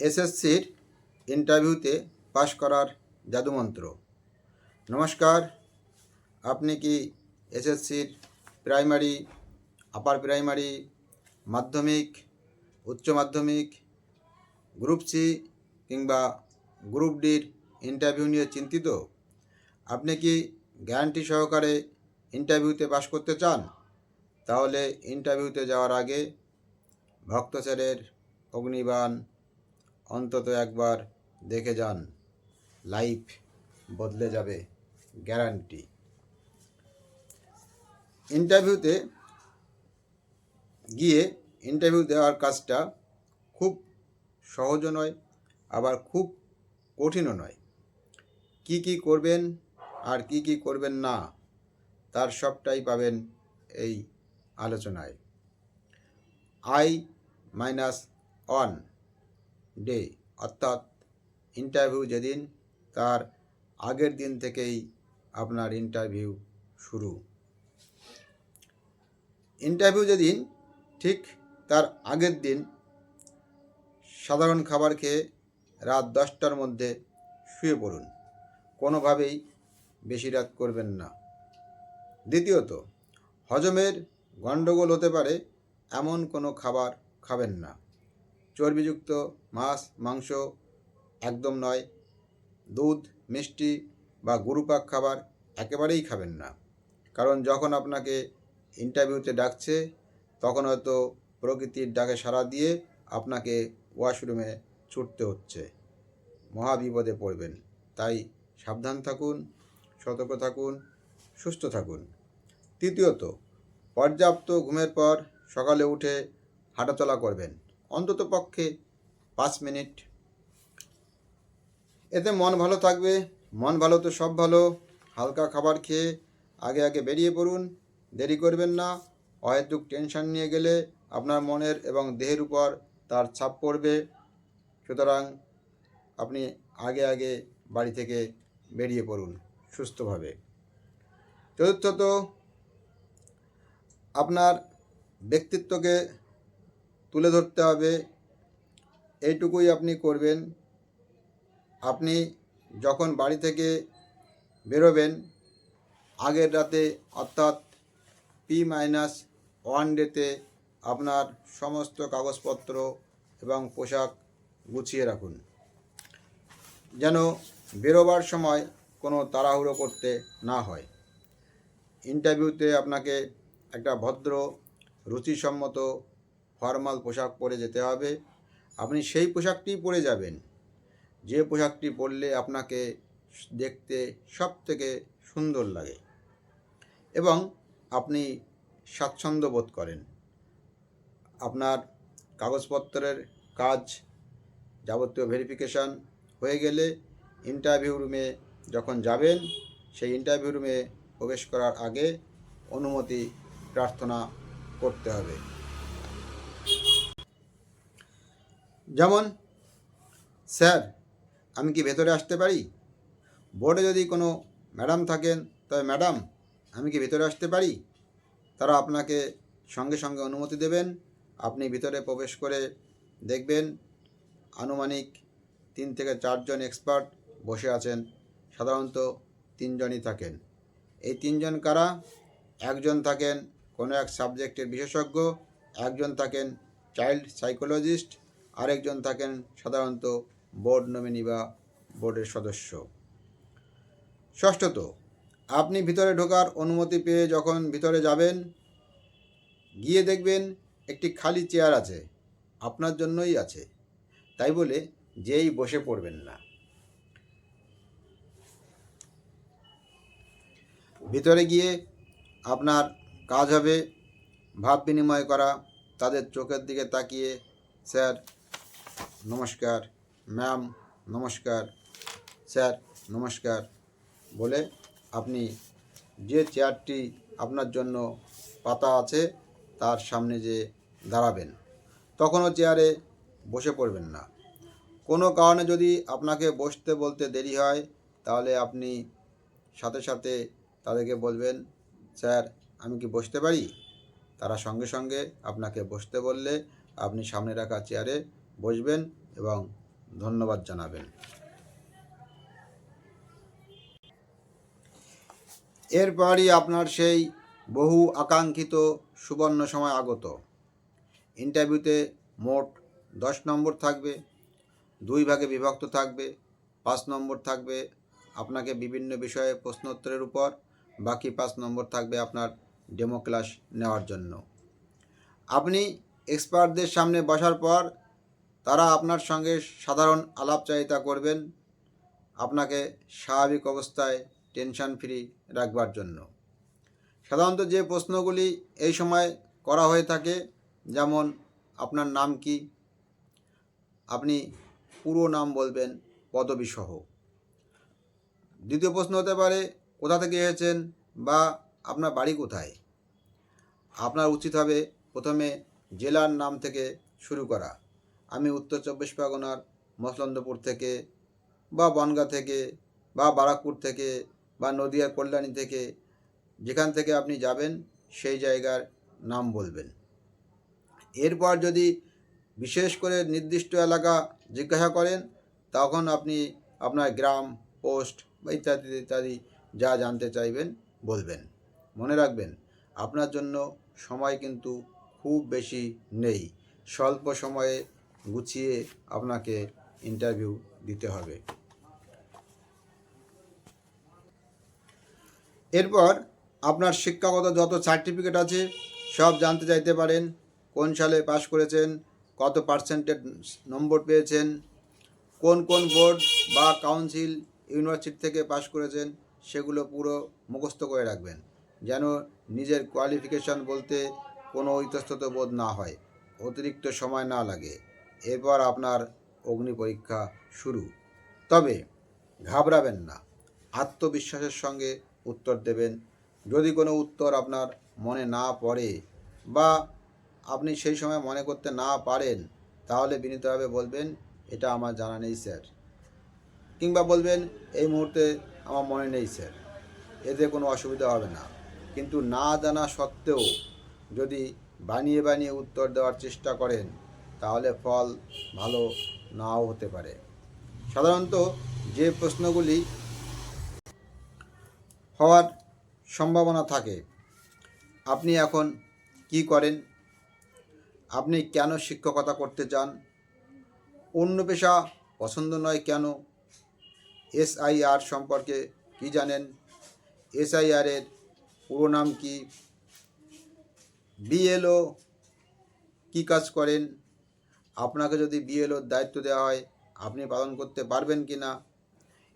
এসএসসির ইন্টারভিউতে পাশ করার জাদুমন্ত্র। নমস্কার, আপনি কি এসএসসির প্রাইমারি, আপার প্রাইমারি, মাধ্যমিক, উচ্চ মাধ্যমিক, গ্রুপ সি কিংবা গ্রুপ ডির ইন্টারভিউ নিয়ে চিন্তিত? আপনি কি গ্যারান্টি সহকারে ইন্টারভিউতে পাশ করতে চান? তাহলে ইন্টারভিউতে যাওয়ার আগে ভক্ত স্যারের অগ্নিবাণ অন্তত একবার দেখে যান। লাইফ বদলে যাবে, গ্যারান্টি। ইন্টারভিউতে গিয়ে ইন্টারভিউ দেওয়ার কাজটা খুব সহজও নয়, আবার খুব কঠিনও নয়। কি কি করবেন আর কি কি করবেন না, তার সবটাই পাবেন এই আলোচনায়। I-1 ডে অর্থাৎ ইন্টারভিউ যেদিন, তার আগের দিন থেকেই আপনার ইন্টারভিউ শুরু। ইন্টারভিউ যেদিন, ঠিক তার আগের দিন সাধারণ খাবার খেয়ে রাত 10টার মধ্যে শুয়ে পড়ুন। কোনোভাবেই বেশি রাত করবেন না। দ্বিতীয়ত, হজমের গণ্ডগোল হতে পারে এমন কোনো খাবার খাবেন না। চর্বিযুক্ত মাছ, মাংস একদম নয়। দুধ, মিষ্টি বা গুরুপাক খাবার একেবারেই খাবেন না। কারণ যখন আপনাকে ইন্টারভিউতে ডাকছে, তখন হয়তো প্রকৃতির ডাকে সাড়া দিয়ে আপনাকে ওয়াশরুমে ছুটতে হচ্ছে। মহাবিপদে পড়বেন। তাই সাবধান থাকুন, সতর্ক থাকুন, সুস্থ থাকুন। তৃতীয়ত, পর্যাপ্ত ঘুমের পর সকালে উঠে হাঁটাচলা করবেন, অন্তত পক্ষে 5 মিনিট। এতে মন ভালো থাকবে। মন ভালো তো সব ভালো। হালকা খাবার খেয়ে আগে আগে বেরিয়ে পড়ুন, দেরি করবেন না। অহেতুক টেনশন নিয়ে গেলে আপনার মনের এবং দেহের উপর তার ছাপ পড়বে। সুতরাং আপনি আগে আগে বাড়ি থেকে বেরিয়ে পড়ুন সুস্থভাবে। চতুর্থত, আপনার ব্যক্তিত্বকে তুলে ধরতে হবে। এইটুকুই আপনি করবেন। আপনি যখন বাড়ি থেকে বেরোবেন, আগের রাতে অর্থাৎ P-1 ডেতে আপনার সমস্ত কাগজপত্র এবং পোশাক গুছিয়ে রাখুন, যেন বেরোবার সময় কোনো তাড়াহুড়ো করতে না হয়। ইন্টারভিউতে আপনাকে একটা ভদ্র, রুচিসম্মত ফর্মাল পোশাক পরে যেতে হবে। আপনি সেই পোশাকটিই পরে যাবেন, যে পোশাকটি পরলে আপনাকে দেখতে সব থেকে সুন্দর লাগে এবং আপনি স্বাচ্ছন্দ্য বোধ করেন। আপনার কাগজপত্রের কাজ, যাবতীয় ভেরিফিকেশান হয়ে গেলে ইন্টারভিউ রুমে যখন যাবেন, সেই ইন্টারভিউ রুমে প্রবেশ করার আগে অনুমতি প্রার্থনা করতে হবে। যেমন, স্যার, আমি কি ভেতরে আসতে পারি? বোর্ডে যদি কোনো ম্যাডাম থাকেন, তবে ম্যাডাম, আমি কি ভেতরে আসতে পারি? তারা আপনাকে সঙ্গে সঙ্গে অনুমতি দেবেন। আপনি ভিতরে প্রবেশ করে দেখবেন আনুমানিক 3 থেকে 4 জন এক্সপার্ট বসে আছেন। সাধারণত 3 জনই থাকেন। এই 3 জন কারা? একজন থাকেন কোনো এক সাবজেক্টের বিশেষজ্ঞ, একজন থাকেন চাইল্ড সাইকোলজিস্ট, আরেকজন থাকেন সাধারণত বোর্ড নমিনি বা বোর্ডের সদস্য। ষষ্ঠত, আপনি ভিতরে ঢোকার অনুমতি পেয়ে যখন ভিতরে যাবেন, গিয়ে দেখবেন একটি খালি চেয়ার আছে, আপনার জন্যই আছে। তাই বলে যেই বসে পড়বেন না। ভিতরে গিয়ে আপনার কাজ হবে ভাব বিনিময় করা। তাদের চোখের দিকে তাকিয়ে স্যার নমস্কার, ম্যাম নমস্কার, স্যার নমস্কার বলে আপনি যে চেয়ারটি আপনার জন্য পাতা আছে তার সামনে যে দাঁড়াবেন, তখনও চেয়ারে বসে পড়বেন না। কোনো কারণে যদি আপনাকে বসতে বলতে দেরি হয়, তাহলে আপনি সাথে সাথে তাদেরকে বলবেন, স্যার আমি কি বসতে পারি? তারা সঙ্গে সঙ্গে আপনাকে বসতে বললে আপনি সামনে রাখা চেয়ারে বসবেন এবং ধন্যবাদ জানাবেন। এরপরই আপনার সেই বহু আকাঙ্ক্ষিত সুবর্ণ সময় আগত। ইন্টারভিউতে মোট 10 নম্বর থাকবে, 2 ভাগে বিভক্ত থাকবে। 5 নম্বর থাকবে আপনাকে বিভিন্ন বিষয়ে প্রশ্ন উত্তরের উপর, বাকি 5 নম্বর থাকবে আপনার ডেমো ক্লাস নেওয়ার জন্য। আপনি এক্সপার্টদের সামনে বসার পর তারা আপনার সঙ্গে সাধারণ আলাপচারিতা করবেন, আপনাকে স্বাভাবিক অবস্থায় টেনশন ফ্রি রাখবার জন্য। সাধারণত যে প্রশ্নগুলি এই সময় করা হয়ে থাকে, যেমন আপনার নাম কি, আপনি পুরো নাম বলবেন পদবিসহ। দ্বিতীয় প্রশ্ন হতে পারে কোথা থেকে এসেছেন বা আপনার বাড়ি কোথায়। আপনার উচিত হবে প্রথমে জেলার নাম থেকে শুরু করা। আমি উত্তর 24 পরগনার মসলন্দপুর থেকে বা বনগাঁ থেকে বা বারাকপুর থেকে বা নদিয়ার কল্যাণী থেকে, যেখান থেকে আপনি যাবেন সেই জায়গার নাম বলবেন। এরপর যদি বিশেষ করে নির্দিষ্ট এলাকা জিজ্ঞাসা করেন, তখন আপনি আপনার গ্রাম, পোস্ট বা ইত্যাদি ইত্যাদি যা জানতে চাইবেন বলবেন। মনে রাখবেন, আপনার জন্য সময় কিন্তু খুব বেশি নেই। স্বল্প সময়ে গুছিয়ে আপনাকে ইন্টারভিউ দিতে হবে। এরপর আপনার শিক্ষাগত যত সার্টিফিকেট আছে সব জানতে চাইতে পারেন। কোন সালে পাস করেছেন, কত পার্সেন্টেজ নম্বর পেয়েছেন, কোন কোন বোর্ড বা কাউন্সিল ইউনিভার্সিটি থেকে পাস করেছেন, সেগুলো পুরো মুখস্থ করে রাখবেন, যেন নিজের কোয়ালিফিকেশান বলতে কোনো ইতস্তত বোধ না হয়, অতিরিক্ত সময় না লাগে। এরপর আপনার অগ্নি পরীক্ষা শুরু। তবে ঘাবড়াবেন না, আত্মবিশ্বাসের সঙ্গে উত্তর দেবেন। যদি কোনো উত্তর আপনার মনে না পড়ে বা আপনি সেই সময় মনে করতে না পারেন, তাহলে বিনীতভাবে বলবেন, এটা আমার জানা নেই স্যার, কিংবা বলবেন, এই মুহূর্তে আমার মনে নেই স্যার। এতে কোনো অসুবিধা হবে না। কিন্তু না জানা সত্ত্বেও যদি বানিয়ে বানিয়ে উত্তর দেওয়ার চেষ্টা করেন, তাহলে ফল ভালো নাও হতে পারে। সাধারণত যে প্রশ্নগুলি হওয়ার সম্ভাবনা থাকে, আপনি এখন কি করেন, আপনি কেন শিক্ষকতা করতে চান, অন্য পেশা পছন্দ নয় কেন, SIR সম্পর্কে কি জানেন, SIR-এর পুরো নাম কি, BLO কি কাজ করেন, আপনাকে যদি BLOর দায়িত্ব দেওয়া হয় আপনি পালন করতে পারবেন কি না,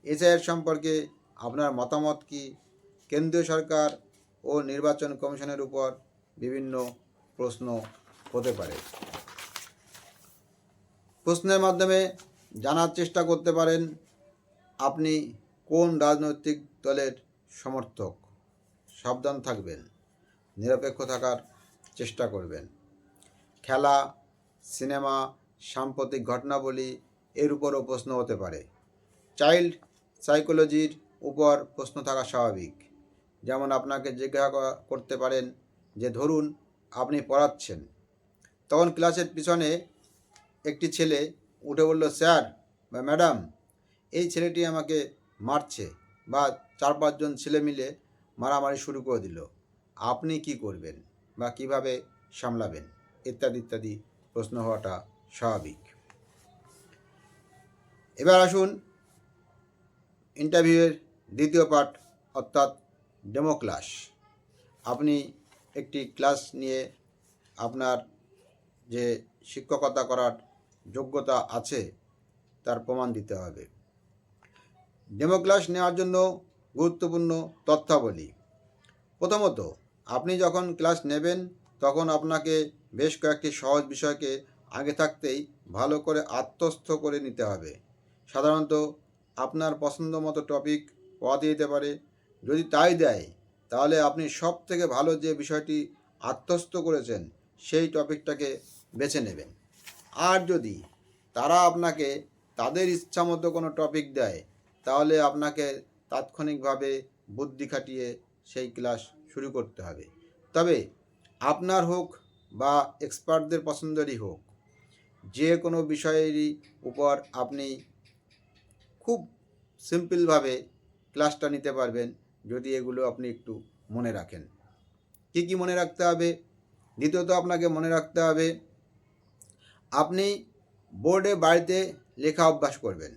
SIR সম্পর্কে আপনার মতামত কি, কেন্দ্রীয় সরকার ও নির্বাচন কমিশনের উপর বিভিন্ন প্রশ্ন হতে পারে। প্রশ্নের মাধ্যমে জানার চেষ্টা করতে পারেন আপনি কোন রাজনৈতিক দলের সমর্থক। সাবধান থাকবেন, নিরপেক্ষ থাকার চেষ্টা করবেন। খেলা, সিনেমা, সাম্প্রতিক ঘটনাবলী এর উপরও প্রশ্ন হতে পারে। চাইল্ড সাইকোলজির উপর প্রশ্ন থাকা স্বাভাবিক। যেমন আপনাকে জিজ্ঞাসা করতে পারেন যে, ধরুন আপনি পড়াচ্ছেন, তখন ক্লাসের পিছনে একটি ছেলে উঠে বলল, স্যার বা ম্যাডাম, এই ছেলেটি আমাকে মারছে, বা 4-5 জন ছেলে মিলে মারামারি শুরু করে দিল, আপনি কি করবেন বা কিভাবে সামলাবেন, ইত্যাদি ইত্যাদি প্রশ্ন হওয়াটা স্বাভাবিক। এবার আসুন ইন্টারভিউয়ের দ্বিতীয় পার্ট, অর্থাৎ ডেমো ক্লাস। আপনি একটি ক্লাস নিয়ে আপনার যে শিক্ষকতা করার যোগ্যতা আছে তার প্রমাণ দিতে হবে। ডেমো ক্লাস নেওয়ার জন্য গুরুত্বপূর্ণ তথ্যাবলী। প্রথমত, আপনি যখন ক্লাস নেবেন তখন আপনাকে বেশ কয়েকটি সহজ বিষয়কে আগে থাকতেই ভালো করে আত্মস্থ করে নিতে হবে। সাধারণত আপনার পছন্দ মতো টপিক পড়াতে দিতে পারে। যদি তাই দেয়, তাহলে আপনি সব থেকে ভালো যে বিষয়টি আত্মস্থ করেছেন সেই টপিকটাকে বেছে নেবেন। আর যদি তারা আপনাকে তাদের ইচ্ছা মতো কোনো টপিক দেয়, তাহলে আপনাকে তাৎক্ষণিকভাবে বুদ্ধি খাটিয়ে সেই ক্লাস শুরু করতে হবে। তবে আপনার হোক বা এক্সপার্টদের পছন্দেরই হোক, যে কোনো বিষয়েরই উপর আপনি খুব সিম্পলভাবে ক্লাসটা নিতে পারবেন যদি এগুলো আপনি একটু মনে রাখেন। কি কি মনে রাখতে হবে? দ্বিতীয়ত আপনাকে মনে রাখতে হবে আপনি বোর্ডে বাড়িতে লেখা অভ্যাস করবেন।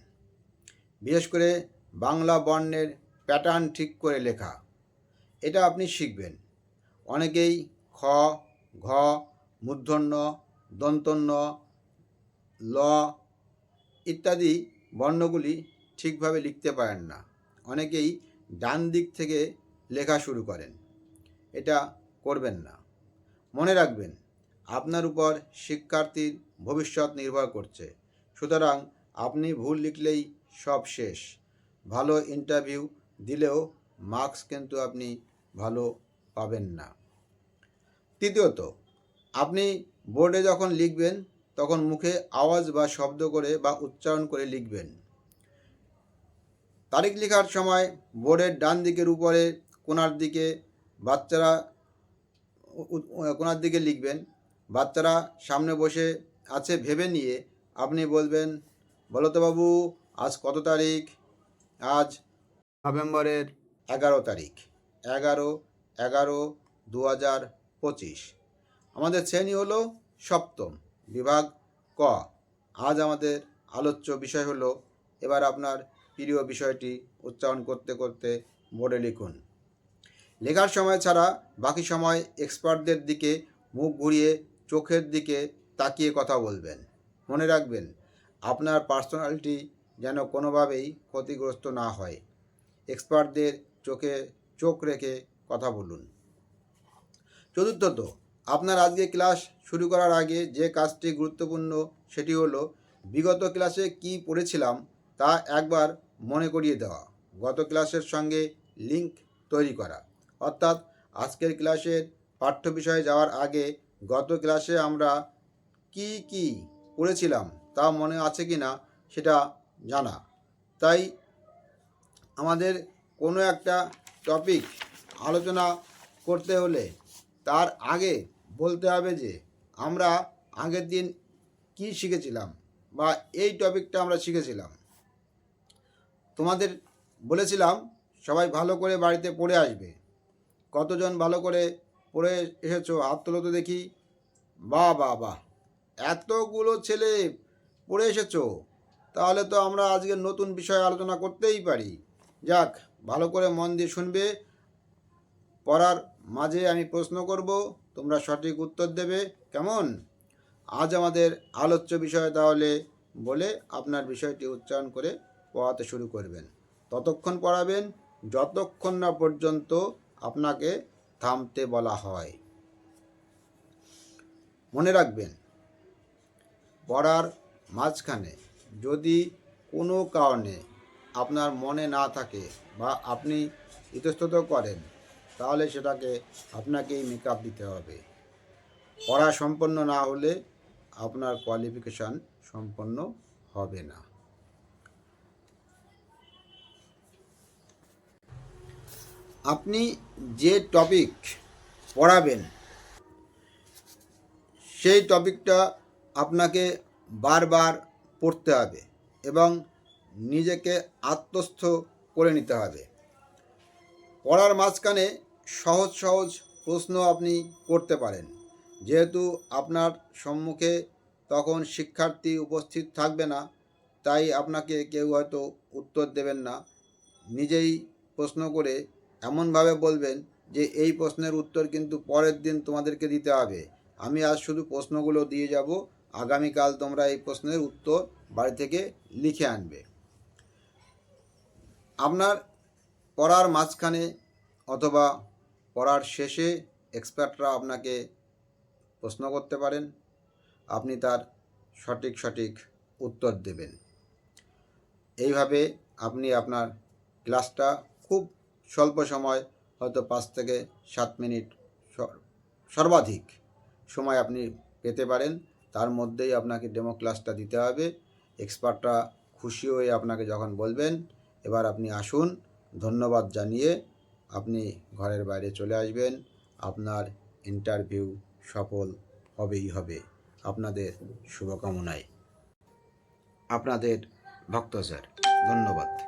বিশেষ করে বাংলা বর্ণের প্যাটার্ন ঠিক করে লেখা, এটা আপনি শিখবেন। অনেকেই খ, ঘ, মূর্ধন্য, দন্তন্য, ল ইত্যাদি বর্ণগুলি ঠিকভাবে লিখতে পারেন না। অনেকেই ডান দিক থেকে লেখা শুরু করেন। এটা করবেন না। মনে রাখবেন আপনার উপর শিক্ষার্থীর ভবিষ্যৎ নির্ভর করছে, সুতরাং আপনি ভুল লিখলেই সব শেষ। ভালো ইন্টারভিউ দিলেও মার্কস কিন্তু আপনি ভালো পাবেন না। তৃতীয়ত, আপনি বোর্ডে যখন লিখবেন তখন মুখে আওয়াজ বা শব্দ করে বা উচ্চারণ করে লিখবেন। তারিখ লেখার সময় বোর্ডের ডান দিকের উপরে কোণার দিকে কোণার দিকে লিখবেন। বাচ্চারা সামনে বসে আছে ভেবে নিয়ে আপনি বলবেন, বলো তো বাবু, আজ কত তারিখ? আজ নভেম্বরের 11 তারিখ, 11/11/2025। আমাদের শ্রেণী হলো সপ্তম, বিভাগ ক। আজ আমাদের আলোচ্য বিষয় হলো, এবার আপনার প্রিয় বিষয়টি উচ্চারণ করতে করতে বোর্ডে লিখুন। লেখার সময় ছাড়া বাকি সময় এক্সপার্টদের দিকে মুখ ঘুরিয়ে চোখের দিকে তাকিয়ে কথা বলবেন। মনে রাখবেন আপনার পার্সোনালিটি যেন কোনোভাবেই ক্ষতিগ্রস্ত না হয়। এক্সপার্টদের চোখে চোখ রেখে কথা বলুন। চতুর্থত, আপনার আজকে ক্লাস শুরু করার আগে যে কাজটি গুরুত্বপূর্ণ সেটি হলো বিগত ক্লাসে কি পড়েছিলাম তা একবার মনে করিয়ে দেওয়া, গত ক্লাসের সঙ্গে লিঙ্ক তৈরি করা। অর্থাৎ আজকের ক্লাসের পাঠ্য বিষয়ে যাওয়ার আগে গত ক্লাসে আমরা কি কি পড়েছিলাম তা মনে আছে কি না সেটা জানা। তাই আমাদের কোনো একটা টপিক আলোচনা করতে হলে তার আগে বলতে হবে যে আমরা আগের দিন কি শিখেছিলাম বা এই টপিকটা আমরা শিখেছিলাম। তোমাদের বলেছিলাম সবাই ভালো করে বাড়িতে পড়ে আসবে। কতজন ভালো করে পড়ে এসেছো? হাত তোলো তো দেখি। বাহ বাহ বাহ, এতগুলো ছেলে পড়ে এসেছো, তাহলে তো আমরা আজকে নতুন বিষয়ে আলোচনা করতেই পারি। যাক, ভালো করে মন দিয়ে শুনবে। পড়ার মাঝে আমি প্রশ্ন করব, তোমরা সঠিক উত্তর দেবে, কেমন? আজ আমাদের আলোচ্য বিষয় তাহলে বলে আপনার বিষয়টি উচ্চারণ করে পড়াতে শুরু করবেন। ততক্ষণ পড়াবেন যতক্ষণ না পর্যন্ত আপনাকে থামতে বলা হয়। মনে রাখবেন, পড়ার মাঝখানে যদি কোনো কারণে আপনার মনে না থাকে বা আপনি ইতস্তত করেন, তাহলে সেটাকে আপনাকেই মেকআপ দিতে হবে। পড়া সম্পন্ন না হলে আপনার কোয়ালিফিকেশান সম্পন্ন হবে না। আপনি যে টপিক পড়াবেন সেই টপিকটা আপনাকে বারবার পড়তে হবে এবং নিজেকে আত্মস্থ করে নিতে হবে। পড়ার মাঝখানে সহজ সহজ প্রশ্ন আপনি করতে পারেন। যেহেতু আপনার সম্মুখে তখন শিক্ষার্থী উপস্থিত থাকবে না, তাই আপনাকে কেউ হয়তো উত্তর দেবেন না। নিজেই প্রশ্ন করে এমনভাবে বলবেন যে এই প্রশ্নের উত্তর কিন্তু পরের দিন তোমাদেরকে দিতে হবে। আমি আজ শুধু প্রশ্নগুলো দিয়ে যাব, আগামীকাল তোমরা এই প্রশ্নের উত্তর বাড়ি থেকে লিখে আনবে। আপনার পড়ার মাঝখানে অথবা পড়ার শেষে এক্সপার্টরা আপনাকে প্রশ্ন করতে পারেন, আপনি তার সঠিক উত্তর দেবেন। এইভাবে আপনি আপনার ক্লাসটা খুব স্বল্প সময়, হয়তো 5 থেকে 7 মিনিট সর্বাধিক সময় আপনি পেতে পারেন। তার মধ্যেই আপনাকে ডেমো ক্লাসটা দিতে হবে। এক্সপার্টরা খুশি হয়ে আপনাকে যখন বলবেন এবার আপনি আসুন, ধন্যবাদ জানিয়ে আপনি ঘরের বাইরে চলে আসবেন। আপনার ইন্টারভিউ সফল হবেই হবে। আপনাদের শুভকামনায় আপনাদের ভক্ত স্যার। ধন্যবাদ।